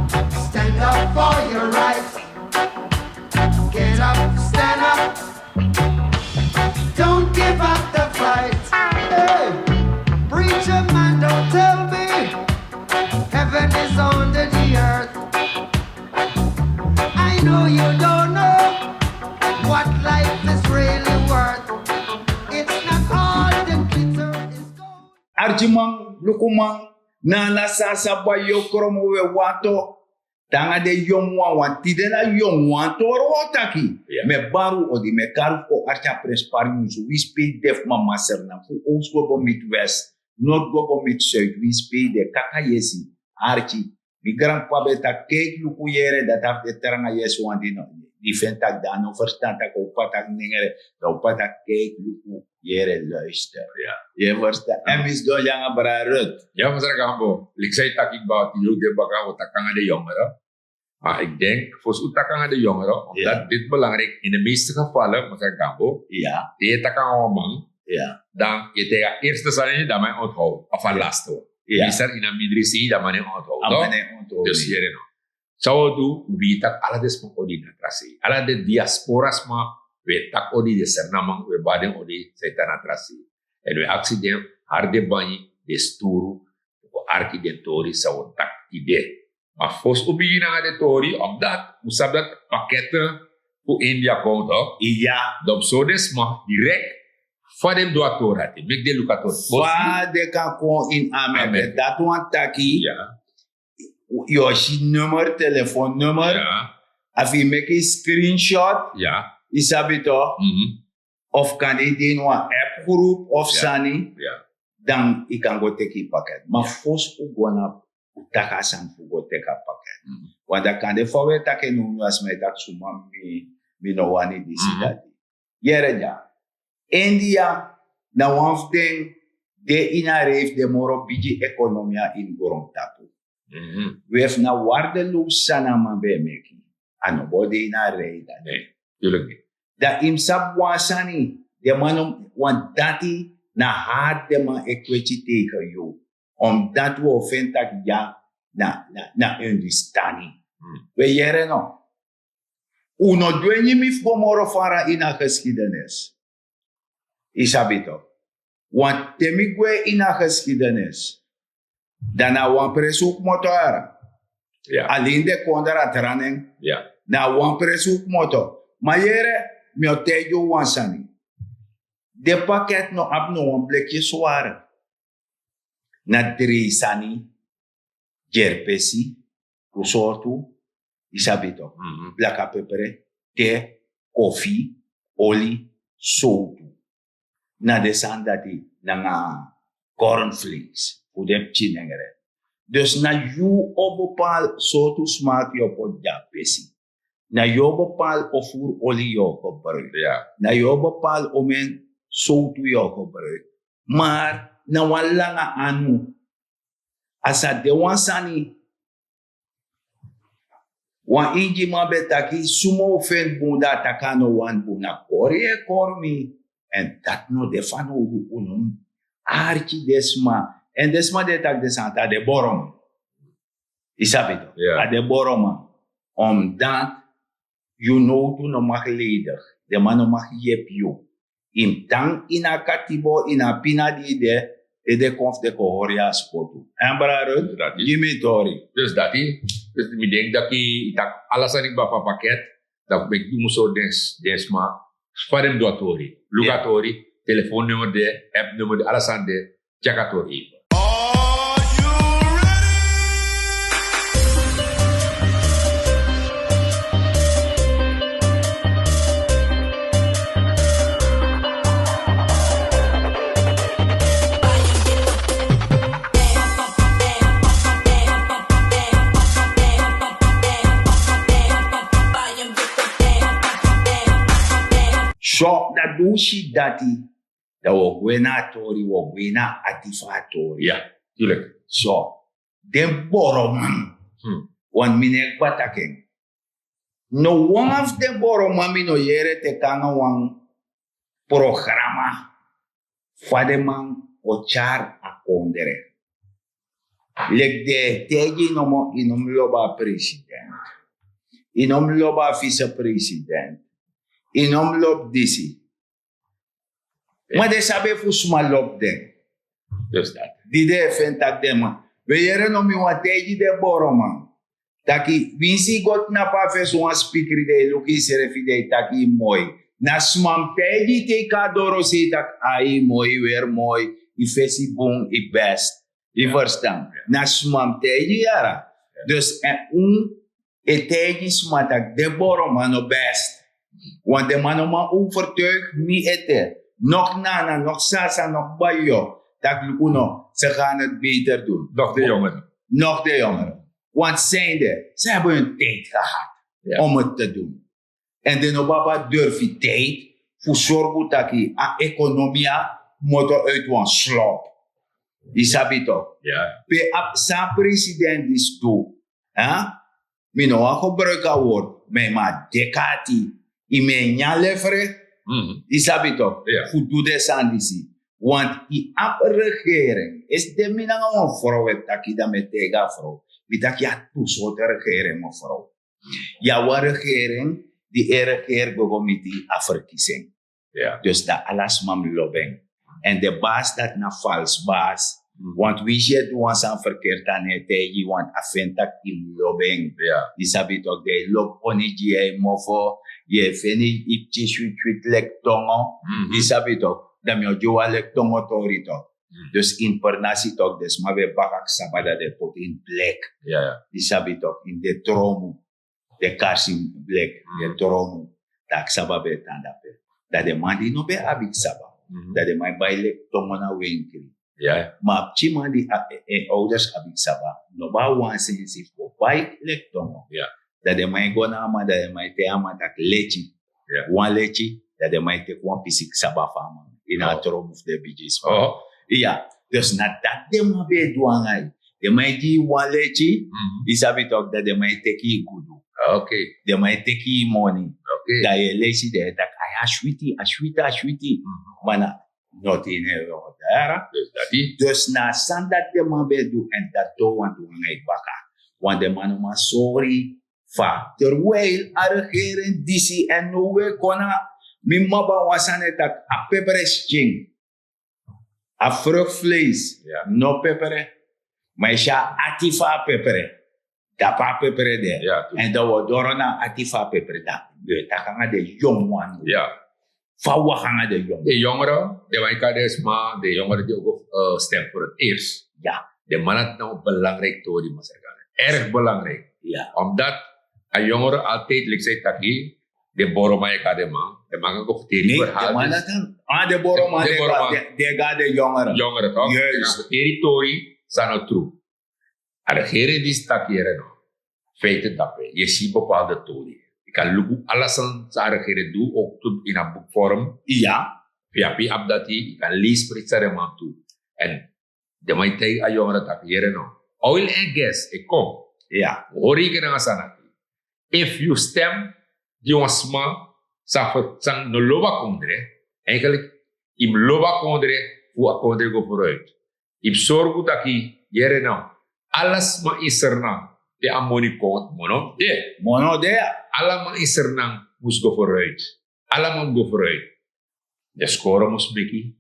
Stand up for your rights. Get up, stand up. Don't give up the fight. Hey, preacher man, don't tell me heaven is under the earth. I know you don't know what life is really worth. It's not all the glitter is gold. Arki man, Luku man, nana Sasa Bhaijo Kromo we wato. Tanga de yongwa wantide na yongwa toro otaki. Me baru odi me karu ko archa prenspari musu. We speak def mama serna. Fu oost go bo mit west. Noord go bo mit zuid. We speak de kaka yesi. Arki. Mi grandpa beta keek Luku yere dat af de teranga yesu wandi no. Die vindt dat dan no verstand dat ook patak ningere. Dat patak keek Luku yere luister. Ja. Je verstaat. En mis do janga bra Ruth. Ja, mevrouw Gambo. Ik zei dat ik bouw die de bakken wat aan de jongeren. Maar ik denk, voor zo'n takken aan de jongeren, omdat dit belangrijk in de meeste gevallen, mevrouw Gambo, Ja. die takken aan man, Ja. dan je tegen eerste zal je dat mij onthouden, of aan lasten. Ja. Is er in een middenzie dat men onthouden. Amane onto. Dus hier en nou. Zou doen, wie tak alle des pun odi na trasi. Alle de diasporas ma, we tak odi de sernamang, we baden odi seta na trasi. En we accident, harde banyi, de sturu, ko arki de tori zou tak ide. Maar fos obi na de tori, omdat, usab dat pakketten voor India komt, Ja. dan zo des ma, direct, van dem doator hati, mek de lukator. Wa de kan kon in Amerika. Dat wan taki. Ja, Yoshi nummer, telefoonnummer. ja, Als je make een screenshot, ja, isabito. Of kan je die in een appgroep of sani. ja. Dan ik kan go take je pakket. Maar fos u gona utaka san fu go take a pakket. Want dan kan de voorwe take nu as mij dat suma mi no wani disi dati. Yere ja. India na one thing de ina reef de moro biji economia in gorom tapu. We have na waardeloos sana man be meki. Ano bode ina rei dat. Nee, tuurlijk niet. Da imsap wasani de man want dati na hard de man ekweti tegen you. Omdat we vindt ja na understanding. We jere no. Uno dwenye mif gomoro fara ina geschiedenis. Isabito. Want temigwe ina geschiedenis. Dana wan presuk motor. Ja, Alleen de kondera tranen. ja. Na wan presuk motor. Maar jere, mi otejo wan sani. De pakket no ap no wan plekje zware. Na 3 sani. Jerpesi. Kusortu. Isabito. Blaka pepere. Te. Koffie. Olie. Sotu. Na de sandati. Na cornflakes. Hoe de chinengere. Dus na you op bepaal soorten smaak je op japesi. Na je bepaal of voor olie je gebruikt. Ja. Na je bepaal omen soorten je gebruikt. Maar na walanga anu. Asa de wansani. Wan inji mabetaki sumo fen bunda takano wan buna kore kormi. En dat no defano unum. Arki desma. En desma de tak desanta de borom. Isabito. Ja. De borom. Omdat you know to no mag ledig. De man no mag yep you. Im tang ina katibo ina pina di de konf de kohoria spotu. En brarud, Dat is. Jimmy Tori. Dus dat is. Dus ik denk dat ik alles aan ik van pakket, dat ik doe zo des maar. Sparem do tori. Luka tori. Telefoonnummer de, appnummer de, alles aan de. Check tori. So dat doe je dati. Dat we gwena tori, we gwena atifa tori. Ja, tuurlijk. So, den boroman. Wan minek bataken. No one of the boroman mi no yere te kanga wan programa. Fademan o char a kondere. Lek de tegi nomo inom loba president. Inom loba vice-president. Inom lob disi. Maar de sabe fusma lob den. Dus dat. Die de fentak de man. We jere no mi wa tegi de boro man. Taki winsi got na pa fes wan speaker de luki serefi de taki mooi. Na smam tegi te ka doro si tak ai mooi weer mooi. I fesi bon I best. I verstaan. Na smam tegi yara. Dus e tegi smatak de boro man no best. Want de man ma overtuig mi ete. Nog Nana, nog Sasa, nog Bhaijo. Dat Luku no, ze gaan het beter doen. Nog de jongeren. Nog de jongeren. Want ze hebben hun tijd gehad om het te doen. En de nobaba durf je tijd voor zorgen dat je economie moet uit een slop. Je sabi toch? Ja. Pe sa president is toe. Mi no a gebruiken woord. Me ma dekati. I me nya leveren. Je sabi toch? Voor doe de sandisi. Want die regering is de minanga een vrouw dat je dan met tegen vrouw. Die dat je toesoort regering mevrouw. Jouw regering die regeert met die verkiezing. Dus dat alles mam lobbing. En de baas dat na vals baas. Want wie je doet aan verkeerd aan het tegen want afentak in lobbing. Die sabi toch de lob onigi mofo. Je veni ipchi sweet lek tongo. Die sabi toch. Dan je joa lek tongo tori toch. Dus in pernasi toch des maar we bakak sabada de pot in plek. Die sabi toch in de Kromo. De karsim plek. De Kromo. Tak sababe tandape. Dat de man die no be abik saba. Dat de man bij lek tongo na winkri. Maar chima die ouders abik saba. No ba wan sensi voor bij lek tongo. Dat de man go na ma dat de man te ama tak lechi. Wan lechi. Dat de man te wan pisik saba fama. In a Kromo of de bijis. Dus na dat de man be duangai. De man die wan lechi. Isabi toch dat de man teki gudu. De man teki money. Dat je lechi de tak ashwiti. Mana not in heel daar. Dus na san dat de man be du en dat to wan duangai baka. Want de man ma sorry. Fa. Terwijl a regering disi en no we kona. Mi maba wasane tak a pepere ching. A vruchtvlees. No pepere. Maar ja atifa pepere. Dapa pepere de. En dat we door na atifa pepere da. Dat gaan de jong man. Fa wa gaan de jong. De jongeren, de wijkaders maar de jongeren die ook stem voor het eerst. De man had nou belangrijk tori maar zeggen. Erg belangrijk. Omdat een jongere altijd like zei taki. De boromai kadema, de man ook territoriaal. De boromai de ga de jongeren. Jongeren toch? Juist. Territorie zijn het true. En de regering die staat hier nog. Feiten dat we. Je ziet bepaalde tori. Ik kan Luku alles aan de regering doen, ook in een boekvorm. Via Abdati, ik kan leesprits aan man toe. En de man tegen de jongeren dat hier nog. Oil and gas, ik kom. Hoor ik naar sanati. If you stem. Die wasma sang no loba kondre eigenlijk im loba kondre fu a kondre go vooruit im sorgu daki yere nou alles ma iserna de amoni kont mono de alla ma iserna mus go vooruit alla ma go vooruit de score mus meki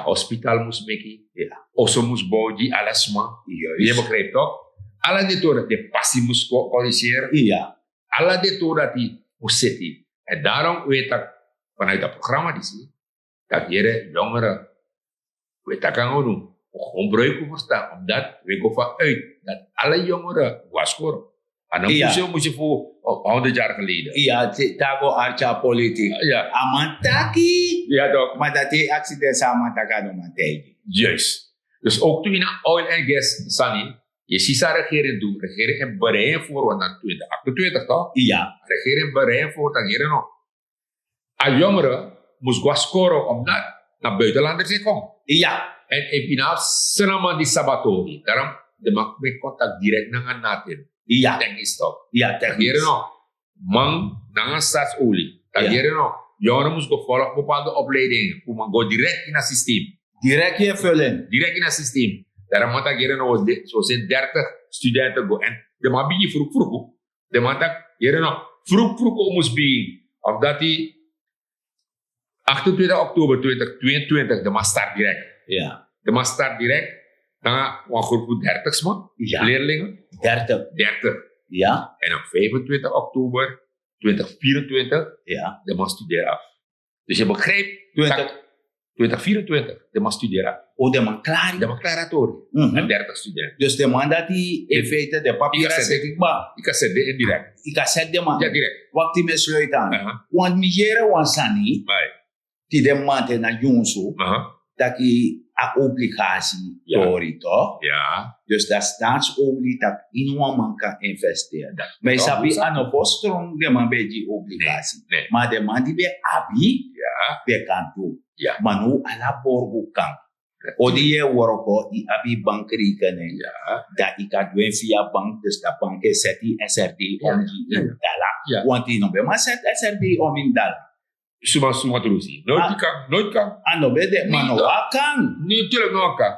hospital mus meki oso mus boji alles ma je begrijpt toch alla de tora de passie mus corrigeren alla de tora die City. En daarom weet ik vanuit dat programma die zie, dat hier jongeren, weet ik aan doen, gebruiken voor staan, omdat we gaan vanuit dat alle jongeren was scoren. En dan moest je voor 100 jaar geleden. Tago archa politiek. Amantaki. Toch. Maar dat die accident samen tagano mantegi. Juist. Dus ook toen in oil and gas, Sunny, je ziet de regering doen. Regering en bereid voor, want dan 2028 toch? Regering bereid voor, dan hier nog. Een jongere moest gaan scoren omdat naar buitenlanders komen. En in Pinaaf, Sranan die sabatori. Daarom, de maak met contact direct naar een natin. Denk is toch? Dan hier nog. Man, naar een staatsolie. Dan hier nog. Jongeren moest volgen bepaalde opleidingen. Om gaan direct in het systeem. Direct je vullen. Direct in het systeem. Daarom moet ik nog zoals 30 studenten go. En de man begin vroeg. De man dat hier nog vroeg om ons begin. Omdat hij 28 oktober 2022 de man start direct. Ja. De man start direct. Dan een groep van 30 man, Ja. leerlingen. 30. 30. Ja. En op 25 oktober 2024 Ja. de man studeert af. Dus je begrijpt 2024 de man studeert af. O, de man klaar. De man klaar Mhm. en 30 studenten. Dus de man dat hij in feite de papieren Ik zet ik maar. Ik kan zeggen indirect. Ik kan zeggen de man. Ja, direct. Wat die me sluit aan. Aha. Want mi jere wan sani. Right. Die de man te na jonso. Aha. Dat die a obligatie Ja. tori toch? Ja. Dus dat staatsobligatie dat in een man kan investeren. Maar je Ja, sabi hoe zat- aan de postrom de man bij die obligatie. Nee. Maar de man die bij abi, Ja. bij kan doen. Ja. Maar nu ala borgo kan. O die je worko, die abi bankrekening. Ja. Dat ik kan doen via bank, dus dat bank zet die SRD om die in dollar. Ja. Want die nog bij maar zet SRD om in dollar. Suma terusi. Nooit kan. En dan bij de man Nee, wat kan. Nee, natuurlijk nooit kan.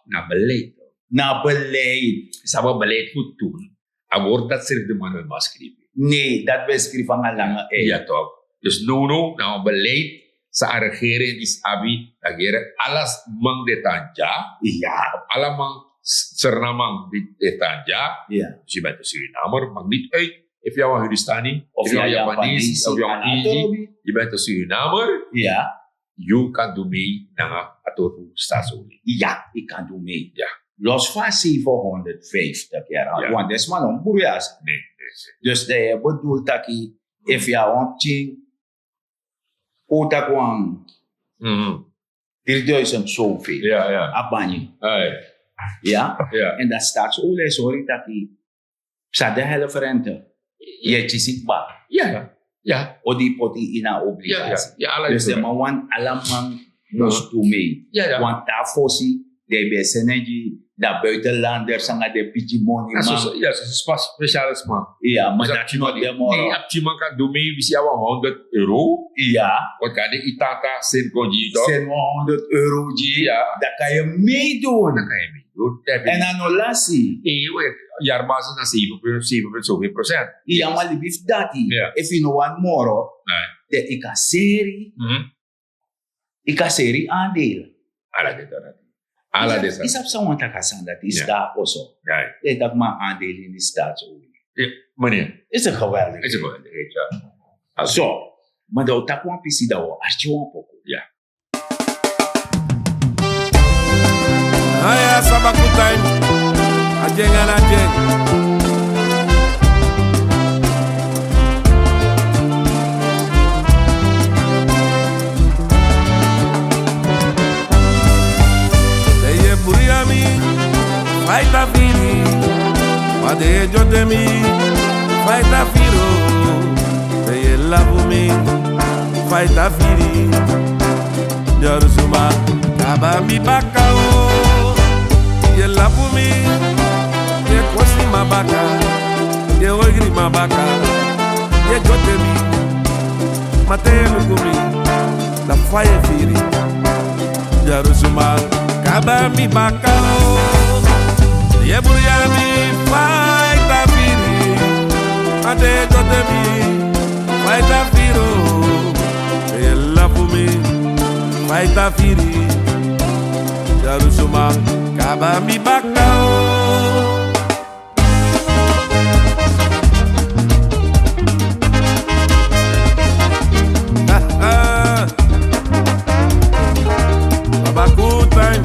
Na beleid. Na beleid. Sama beleid moet doen. En wordt dat zich de man wil schrijven. Nee, dat beschrijft van een lange ei. Ja toch. Dus nou een beleid sa regering is abi agere alles mang de tanja. Ja. Alle mang sernamang de tanja. Ja. Dus je bent een Surinamer, maakt niet uit. Of jou een Hindustani, Of of jou jij een Japanese, of jou een Indie. Je bent een Surinamer. Ja. Je kan doen mee naar het staatsolie. Ja, ik kan doen mee. Ja. Los van 750 jaar. Ja. Want dat is maar een boerjaars. Nee. Dus dat bedoelt dat je, if je want ching, kota kwam 3000 zoveel. Ja. Abani. Hey. Ja. Ja. En dat staatsolie, sorry, dat je, psa de helft rente. Je ziet ba. Ja. O die poti in een obligatie. Ja, alle Dus de is man want allemaal moest doen mee. Ja. Want daarvoor zie de beseneji, dat buitenlanders aan de piti money Ja, man. zo speciale smaak. Ja, maar Dus dat je nog de Nee, moro. als je kan doen mee, we zien jou €100. Ja, Wat kan de itata sen konji toch? zijn €100 ji. Ja. Dat kan je meedoen. Dan kan je mee doen. En dan nog lassie. Jaarbasis naar 7 zoveel procent. Ja, maar lief dat Ja. if you know one moro, Nee. de ik a serie aandelen. Ala dit dan. Ala dit dan. Is dat zo want dat is Ja. daar also. Ja. Dat maar aandelen in de staatsolie. Meneer, Is een geweldig. is het wel. Ja. Zo, maar dat tak wan pisi dat we artje wan poko. Ja. Aya sabakutain ajengan ajeng Deye buriami faita firi Wade jotemi faita firo Deye labumi faita firi Jarusuma kabami bakao Ye lapumi, ye kosi mabaka, ye ogri mabaka, ye jotemi, mate lukumi, la faye firi, Jarusuma, kabami baka, ye buriami, faita firi, mate jotemi, faita firo, ye lapumi, faita firi, Jarusuma, kabami bakao. Baba good time.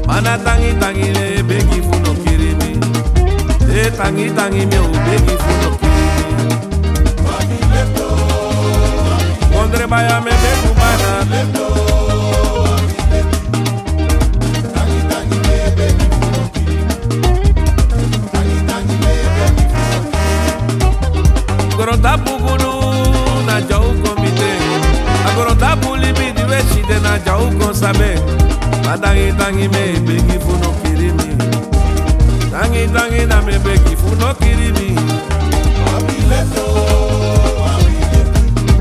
Mana tangi le begi funo kirimi. Tangi me o begi funo kirimi. Ondre baya me begu bana. de na jau kon sabe. Matangi tangi me begi funo kirimi. Tangi na me begi funo kirimi.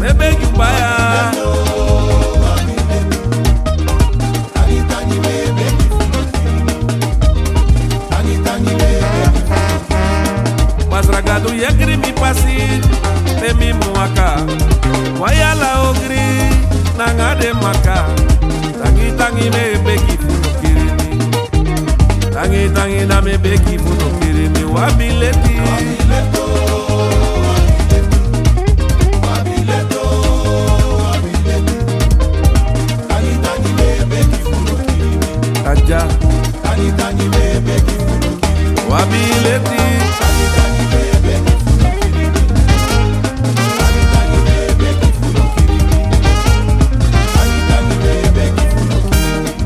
Me begi baya. Masragado ye krimi pasi te mi muaka. Wayala ogri nangade maka. Tangi me beki funo kirimi. Tangi na me beki funo kirimi. Wabileti. Taja. Tangi me beki funo kirimi. Wabileti.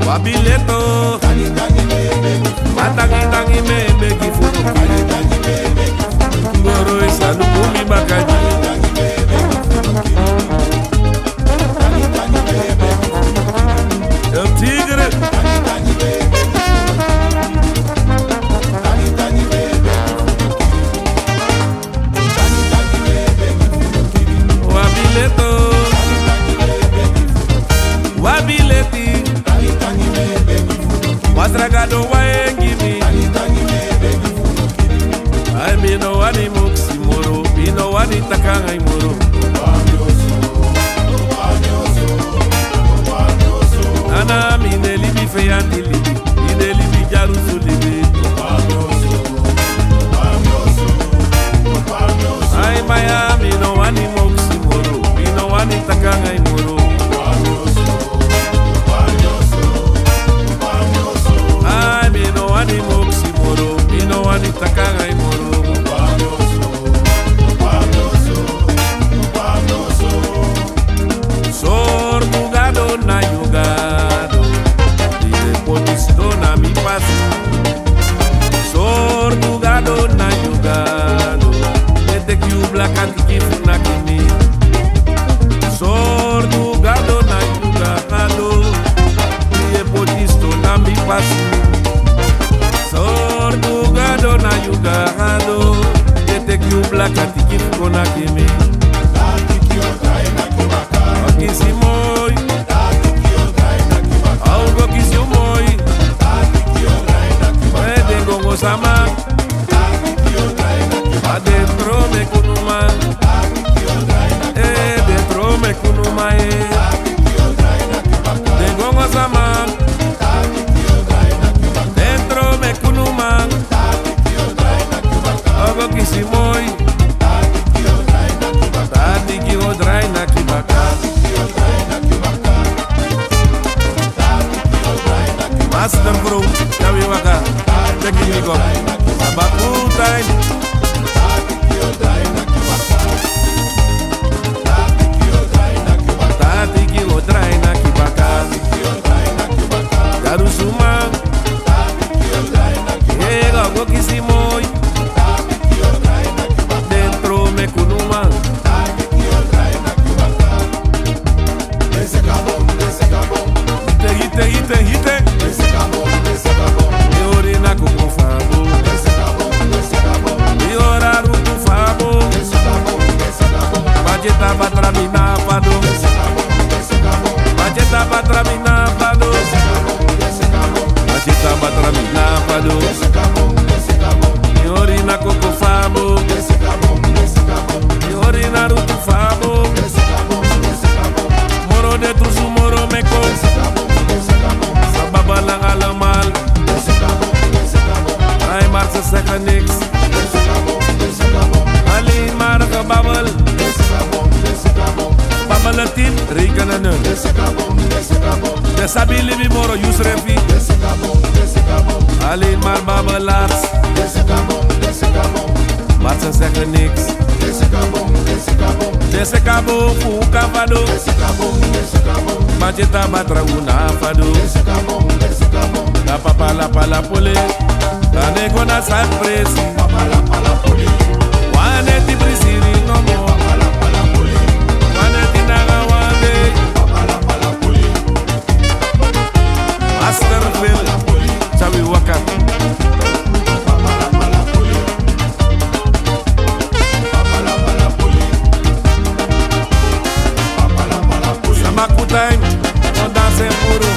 Wabileto, matangi me begi funo kirimi. Ngoro isa nukumi bakaji. El tigre. Wabileto, wabileti. Watragado waengi mi. Ay mi no wani muksi moro, mi no wani takanga imoro. Nana mi ne libi feyandi libi, mi ne libi jarusu libi. Ay maya mi no wani muksi moro, mi no wani takanga imoro. Wani moksi moro, ino wani takanga imoro. Sor mugado na yugado, dire potisto na mi pasu. Sor mugado na yugado, ete kiubla kantiki funa kimi. Sor mugado na yugado, dire potisto na mi pasu. Sortugado na yugado, ete kiubla katikif kona kimi. Okisi moi, augo kisi moi. Ede gongo sama, adentro me kunuma. Dentro me kunuma de gongo sama. Ogo kisi moi, tati ki odrai na kibaka. Master bro, yawi waka, teki migo, abaku time. Tati ki odrai na kibaka. Garusuma, ogo kisi moi. Hite. Mi orina como fabo. Mi ora rutu fabo. Bajeta patra mina fado. Bajeta patra mina fado. Bajeta patra mina fado. Mi orina como fabo. Mi orina rutu fabo. Moro de trusu moro meko. Babalang alamal. Ay marsa saka nix. Ali marka babal. Babalatin rika na nun. Desabili mi moro yusrefi. Ali mar babalars. Marsa saka nix. Desse cabo fuka fado. Majeta batra una fado. La papa la pala pole. Tane kona surprise. Wane ti prisiri no mo. Wane ti naga wande. Want dansen puro.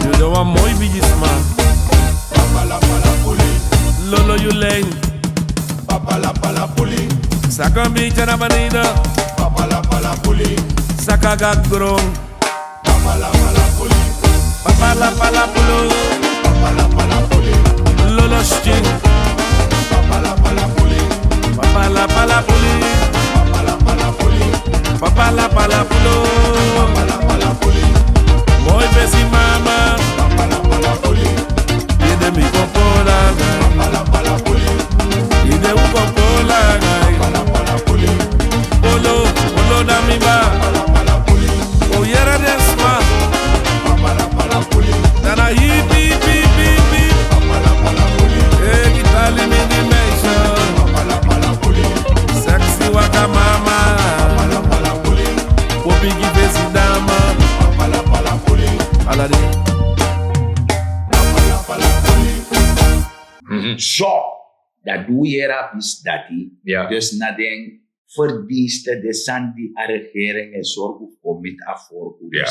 You don't want mooi bijis man. Lolo you lane. Saka een beetje naar beneden. Saka gaat grong. Papa la pulo. Lolo sting. Papa la puli. Papa la pulo. Mooi besi mama. Ide mi kompola. Ide u kompola. Polo da mi ba. Oh yera desma. Dana hip. Hey, Itali me di meisje. Sexy waka mama. Popi ki besi dama. Alade. Zo, dat doe je rap is dat die. Ja. Dus na den verdiensten de san die a regering en zorg voor met afvoer. Ja.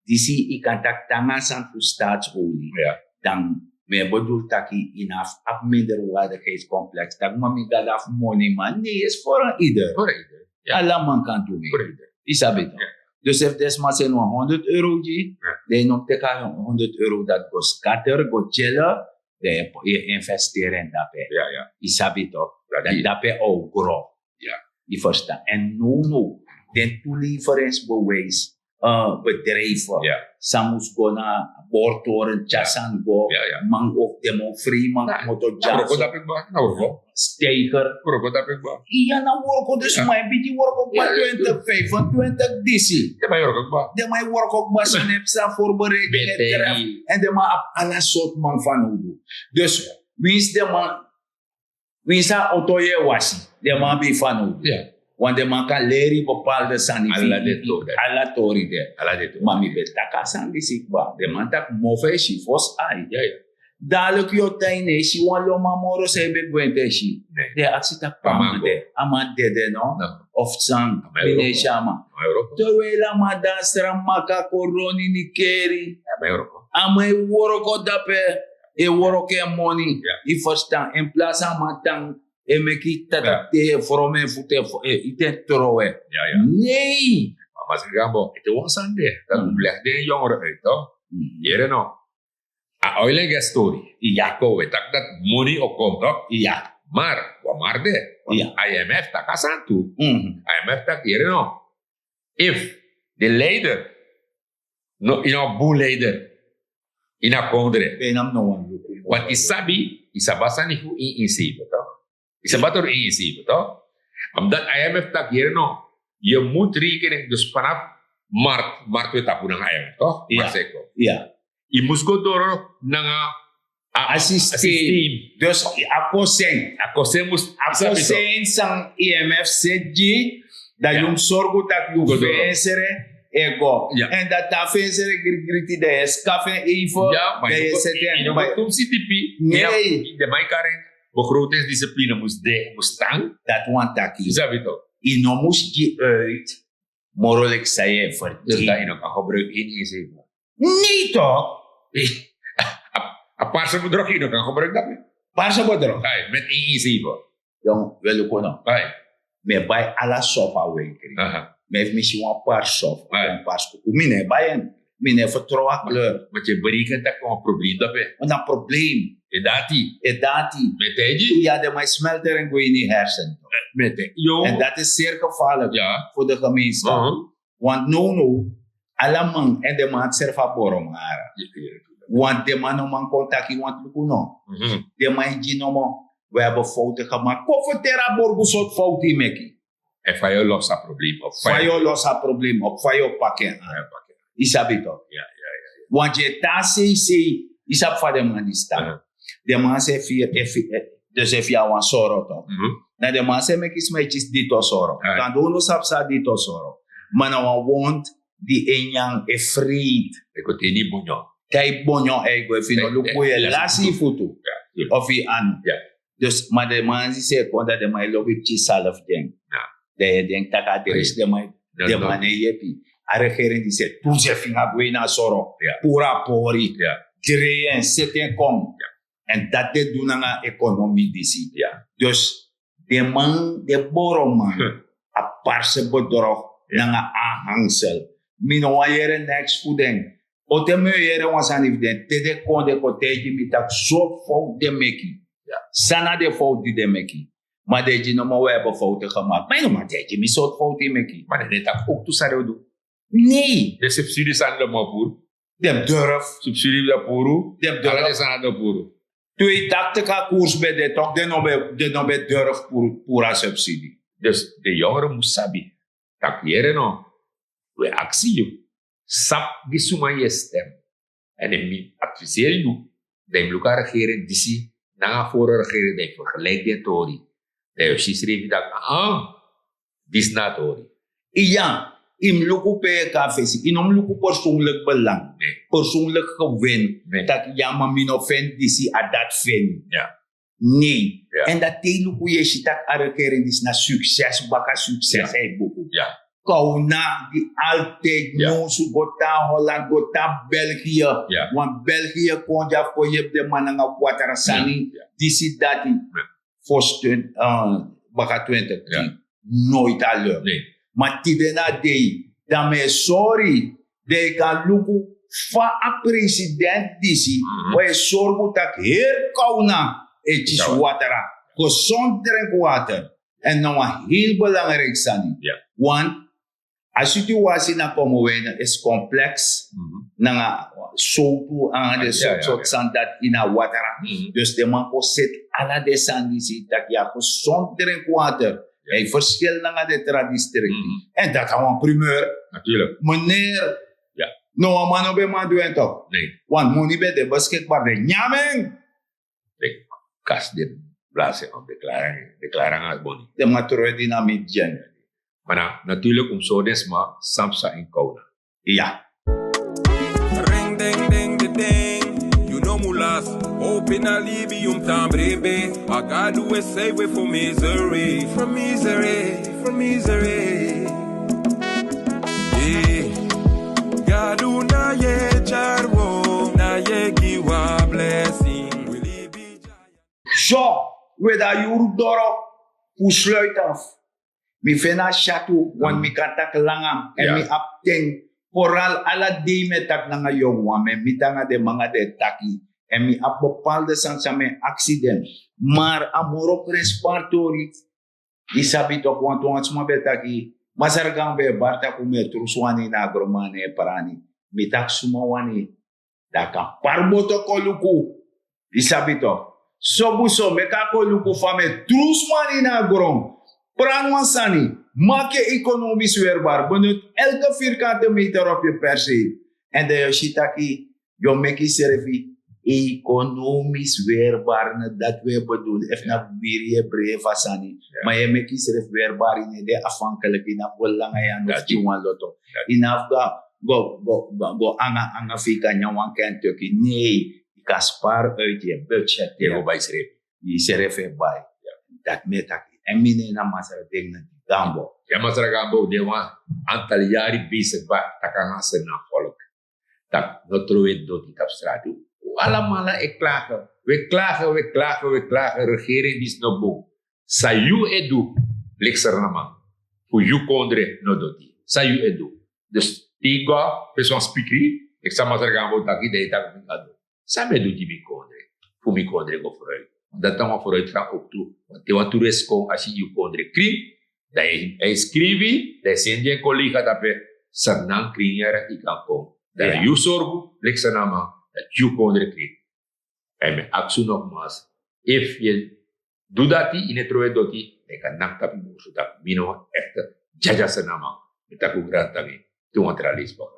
Die zie ik kan tak tangasan voor staatsolie. Ja. Dan me bedoel dat je enough op minderwaardigheidscomplex. Dat mami gaat af money man. Nee, is voor een ieder. Voor ieder. Ja. Alla man kan doen. Voor ieder. Isabel. Ja. Dus if desma zijn €100 die, dan nog teka €100 dat go scatter, go chillen, dan je investeren in dat. Ja. Isabel toch? Dat Dat ook grow. Ja. Je verstaan. En no. Den toeleveringsbewijs. Bedrijven. Ja. Samus go na bortoren, chasan go, Ja. man of demo free, man moto Koroko jazz, dapik ba? Na worko. steker. Koroko dapik ba? Iya na worko dus Ja. my biti worko Ja, ba ja, 2025 DC. Ja, maar worko ba? De my worko ba sa nepsa voorbereiding en BTI. tref en de ma op alle soort man van hoedo. Dus wins de man wins a auto je wasi, de man bi van hoedo. Ja. Want de man kan leren bepaalde sanity. Alla de tori. Alla tori de. Alade to. Mami betaka sandi sikba. De man tak move shi fos ai. Ja. Dadelijk yo taine shi wan lo mamoro se be gwente shi. Nee. De aksita Pamango. pamade. Amade de no. No. Of sang. Ama Bine Europa. shama. Ma Europa. Terwijl ama dansra maka koroni ni keri. Ja, ma Europa. Ama e woroko dape. E woroke money. Ja. I verstaan. In plaats ama tang. E meki tatate forome fute. Ite trowe. Ja. Nee. Maar mas Gambo, ito was ande. Dat blijft de jongeren uit, toch? Hier no. A oil and gas story. Ja. Ko wetak dat money ook komt, toch? Ja. Maar, wat maar de? Ja. IMF tak asantu. Mhm. IMF tak hier no. If the leader, no, boel leider, in a kondre. Benam no one Luku. Want isabasa ni hu in insibo, toch? Isabator in insibo, toch? Omdat IMF tak hier no. Je moet rekening, dus vanaf maart we tapu ng IMF, toch? Ja. Marseko. Ja. Je moest go door ng Assistem. Dus ako sen. Ako se moest Ako sen sang IMF CG da Ja. yung sorgo tak yung Go door. fensere ego. Ja. En dat ta fensere griti da es kafe even. Ja, maar da je es moet seten. toen CTP. Nee. De mijn karen, begrotingsdiscipline moest staan. Dat want taki. Sabi to. Ino moest je uit. Morelijk zei je Dus verdien. dat je nog kan gebruiken in inzicht. Niet toch? A parsa bedrag je nog kan gebruiken dat. Waar ze bedrog? Kijk, met inzicht. Jong, wel ko no. Kijk. Me bij alla sofa winkelen. Aha. Me heeft misschien een paar soft, Ja. een paar schoenen. Mine bijen, mine vertrouwen kleur. Want je berekent dat gewoon een probleem dat we. Want een probleem, En dat die. dat die. Met die. Ja, de mij smelter en gooi in die hersenen. Met die. Jo. En dat is zeer gevaarlijk Ja. voor de gemeenschap. Uh-huh. Want no, alle man en de man serve a borom hara. Want de man no man contacti want luku no. Mhm. De man no man. We hebben fouten gemaakt. Kofetera borgo soort fout die meki. En van jou los dat probleem op. Fayo los a probleem op. Fayo pakken aan. Isabito. Ja. Want je ta sei isap fa de man die sta. Uh-huh. De man se dus if ya wan soro to. Mhm. Na de man se mekis mechis dito soro. Ah. Dan do no sap sa dito soro. Man wan want di enyang e freed. Ik wil die niet bonjo. Kay bonyo e go fino Nee, luku nee, e nee. lasi futu. Ja. Of i anu. Ja. Dus maar de man se konda de man lobi chi salaf deng. Ja. De deng taka de Nee. de man No, de no. man e yepi. A regering die zegt, toen ze vinga gwena soro, pura pori, drehen, zitten kom. En dat te doen aan de economie die zie. Dus de man, de boroman, a parse bedrog, na aanhangsel. Mino wajere next voeding. Ote me jere wansan ifden, te de konde koteji mitak zo fout de meki. Sana de fout die de meki. Maar dat je nog maar we hebben fouten gemaakt. Maar nog maar dat je me soort fouten meki. Maar dat is ook toe zou doen. Nee. De subsidies zijn er maar voor. De durf. Subsidie de poeru. De durf. Dat is aan de poeru. Twee tactica koers bij de toch, de nog bij durf pura subsidie. Dus de jongeren moeten sabi. Tak jere no. We actie je. Sap gisuma je stem. En ik adviseer je. Dat je elkaar regeren disi. Na voor regeren dat je vergelijk de tori. Dat je schrijft dat. Dis na tori. Ja. In Luku pe kafesi, in Luku persoonlijk belang, persoonlijk gewin, dat ja maar min offend disi a dat fin. Nee. En dat te Luku je ziet dat arekeren is na succes, baka succes hij boeken. Kauna die altijd nieuws gota Holland, gota België, want België kon ja voor je de mannen op water sani, disi dat voor baka 20 nooit al. Maar tidena dei, dan me sorry, de kan luku fa a president disi, waar zorgen dat heer kauna etjes watera, gezond drinkwater. En nou een heel belangrijk zijn. Want a situatie na komen wenen is complex, na sotu aan de soort zand dat in a watera. Dus de man ko zit ala de zand disi, dat ja gezond drinkwater. Hij verschilt naar de traditie. En dat gaan we een primeur. Natuurlijk. Meneer, no man op man doen toch? Nee. Want money bij de beschikbaar de nyameng. De kas de blazen op declarang als boni. De matroe dynamiek gen. Maar natuurlijk om zo des maar samsa in kouda. Ja. Ring ding ding de ding. You know mulas. Open a libium tambrebe. I God do is save way from misery. From misery. From misery. Yeah. God do na ye charwo. Na ye giwa blessing. Will he be Zo, we dat juru doro. Hoe sluit af. Mi fena chatu. Want mi kan tak langam. En mi apteng. Vooral alle die met tak nanga jong. Mi tanga de manga de taki. En mi ap bepaalde samen accident. Maar amoro prenspari, isabi toch want ons ma betaki. Masar Gambo barta kume truswani na gromane parani. Mi tak sumawani. Daka parboto ko Luku. Isabi toch. Sobuso me ka ko Luku fame truswani na grom. Pranwansani. Maak je economisch weerbaar. Benut elke vierkante meter op je perceel. En de Yoshitaki, Yomeki Servi, economisch weerbaar. Dat we bedoelen. Even naar Birie Breva Sani. Maar je meki Servi weerbaar in de afhankelijk. In de lange jaren of Tjuwan Lotto. In Afga, go anga fika nyawan Kentucky. Nee, je kan sparen uit je budget. Je Servi erbij. Dat metaki. En mine na masara deng Gambo. Ja, maar Gambo, die was aantal jaren bezig met takangasen na volk. Dat notroe doet niet op straat. Allemaal ik klagen. We klagen. Regering is nog boe. Sa you edu, likser na man. Voor you kondre no doti. Sa you edu. Dus tiga, persoon speaker, ik sa masara Gambo taki de tak mingado. Sa me do die kondre. Voor mi kondre go vooruit. Dat dan maar vooruit gaan ook toe. Want die wat toerisco als je you kondre kring. Dat hij schreef, dat zijn je collega dat we Sranan kringen in kan komen. Dat je zorgt, lijkt ze naam, dat je kondre krijgt. En met actie nogmaals, if je doet dat in het rode dotie, dan kan je dat doen, zodat mino echt jaja se naam, met dat ook graag dat we doen het realisme.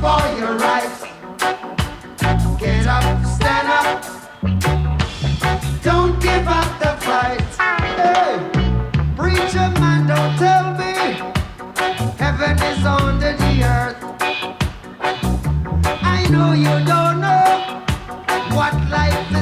for your rights. Get up, stand up. Don't give up the fight. Hey, preacher man, don't tell me heaven is under the earth. I know you don't know what life